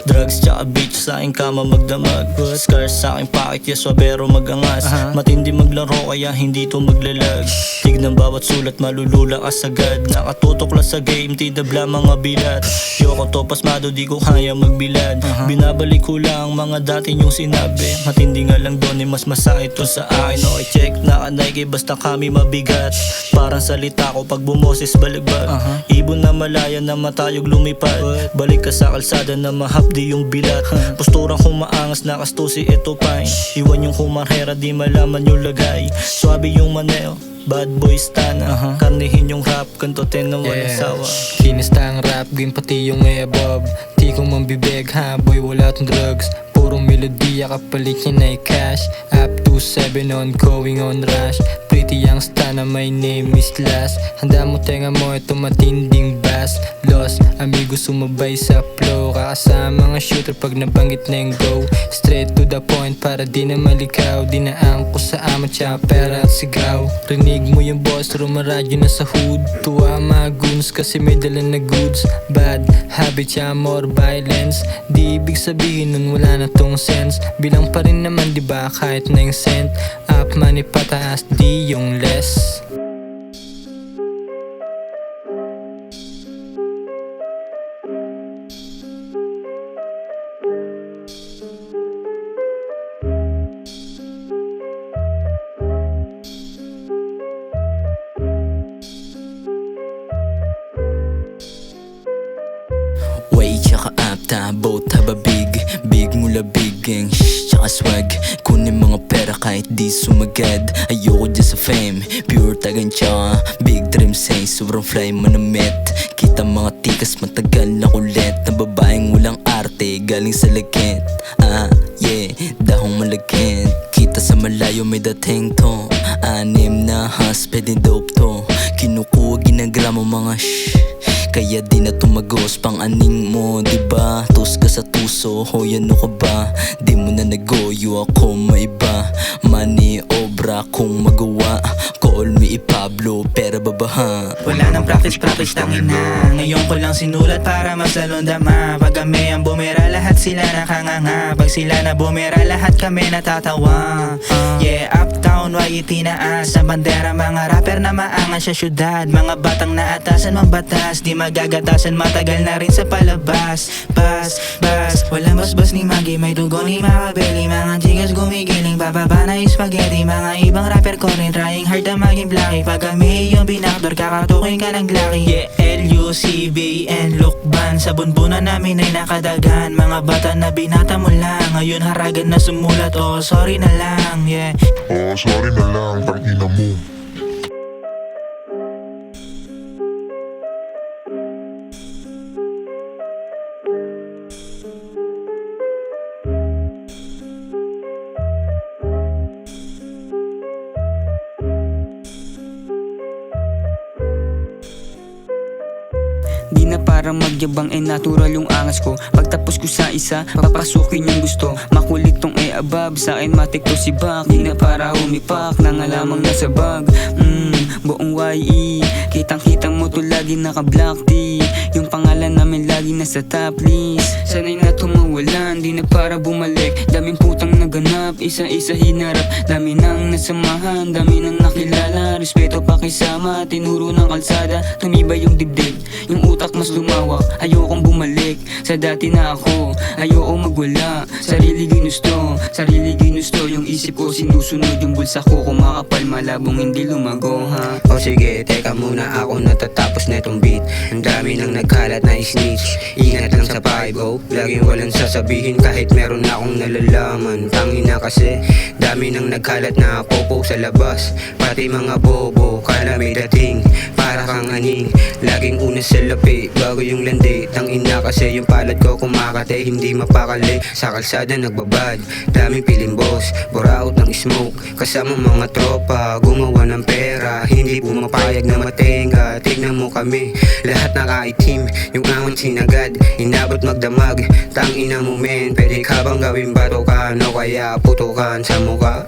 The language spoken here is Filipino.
Drugs tsaka bitch sa aking kama magdamag. Scars sa aking pocket, yes wabero magangas. Matindi maglaro kaya hindi to maglalag. Tignan bawat sulat malulula ka sagad. Nakatutok lang sa game, tidabla mga bilat. Yoko to pasmado di ko kaya magbilad. Binabalik ko lang mga dati yung sinabi. Matindi nga lang doon mas masakit to sa akin. Okay check na Nike basta kami mabigat. Parang salita ko pag bumoses baligbag. Ibon na malaya na matayog lumipad. Balik ka sa kalsada na mahapdi yung bilat. Posturang kumaangas na kastusi ito fine. Iwan yung kumarhera di malaman yung lagay. Swabe yung maneo, bad boy stan. Karnihin yung rap, kantotin na walang sawa. Kinista ang rap, game pati yung above. Di ko mambibig ha boy, wala tong drugs. Puro melodiya kapalit niya na cash. Up to 7 ongoing on rush. Pretty young star na my name is Last. Handa mo tenga mo ito matinding bass. Lost, amigo sumabay sa flow. Kakasama mga shooter pag nabanggit na yung go. Straight to the point para di na malikaw. Dinaan ko sa amat siya pera at sigaw. Rinig mo yung boss, rumaradyo na sa hood. Tuwa mga goons kasi may dala na goods. Bad habit siya, more violence. Di ibig sabihin nun wala na tong sense. Bilang pa rin naman diba kahit na yung cent. Up money pataas di yung less. Way tsaka apta, both have a big mula big gang, tsaka swag. Kunin mga pera kahit di sumagad. Ayoko dyan sa fame, pure tagan tsaka big dreams say sobrang fly manamit. Kita mga tikas matagal na kulit. Na babaeng walang arte, galing sa lagkit. Yeah, dahong malagkit. Kita sa malayo may dating to. Anim na has, pwedeng dope to. Kinukuha ginagramo mga kaya di na tumagos pang aning mo, diba? Tus ka sa tuso, hoy ano ka ba? Di mo na nagoyo, ako maiba. Money, obra kung magawa. Call me Pablo, pera babaha. Wala nang practice tangina. Ngayon ko lang sinulat para mas lalong dama. Pag kami ang bumera, lahat sila nakanganga. Pag sila na bumera, lahat kami natatawa. Yeah, uptown, why itinaas? Sa bandera, mga rapper na maangas sa syudad. Mga batang naatasan, mambatas. Di magagatasan, matagal na rin sa palabas. Bas, wala basbas ni Maggie. May dugo ni Makabeli. Mga chikas gumigiling, bababa na spaghetti. Mga ibang rapper ko rin trying hard na maging blacky. Pag kami yung binakdor, kakatukin ka ng glocky. Yeah, LUCBN, Lukban. Sa bunbunan namin ay nakadagan. Mga bata na binata mo lang. Ngayon haragan na sumulat, oh sorry na lang. Yeah, oh sorry na lang, tangina mo. Di na parang magyabang natural yung angas ko. Pagtapos ko sa isa, papasukin yung gusto. Makulit tong above, sa akin matik to si Bak. Di na para humipak, nangalamang nasa bag. Buong YE, kitang-kitang mo to lagi naka-black tea. Yung pangalan namin lagi nasa top list. Sanay na tumawalan, di na para bumalik. Daming putang naganap, isa-isa hinarap. Dami nang nasamahan, dami nang nakilala. Respeto pakisama, tinuro ng kalsada. Tumibay yung dibdib, yung utak mas lumawak. Ayokong bumalik sa dati na ako. Ayoko magwala, sarili ginusto. Yung isip ko sinusunod, yung bulsa ko kumakapal. Malabong hindi lumago ha. O sige, teka muna, ako natatapos netong beat. Ang dami nang nagkalat na snitch. Ingat lang sa 5-0, laging walang sasabihin kahit meron na akong nalalaman. Tangina kasi, dami nang nagkalat na popo sa labas. Pati mga bobo, kala may dating. Para kang aning, laging una sa lapi bago yung landi. Tangina kasi yung palad ko kumakate, hindi mapakali. Sa kalsada nagbabad, daming pilimbos, buraot ng smoke. Kasama mga tropa, gumawa ng pera. Hindi pumapayag na matenga. Tignan mo kami, lahat nakaitim. Yung angon sinagad, inabot magdamag. Tangina mo men, pwede ka bang gawin batokan o kaya putukan sa mukha?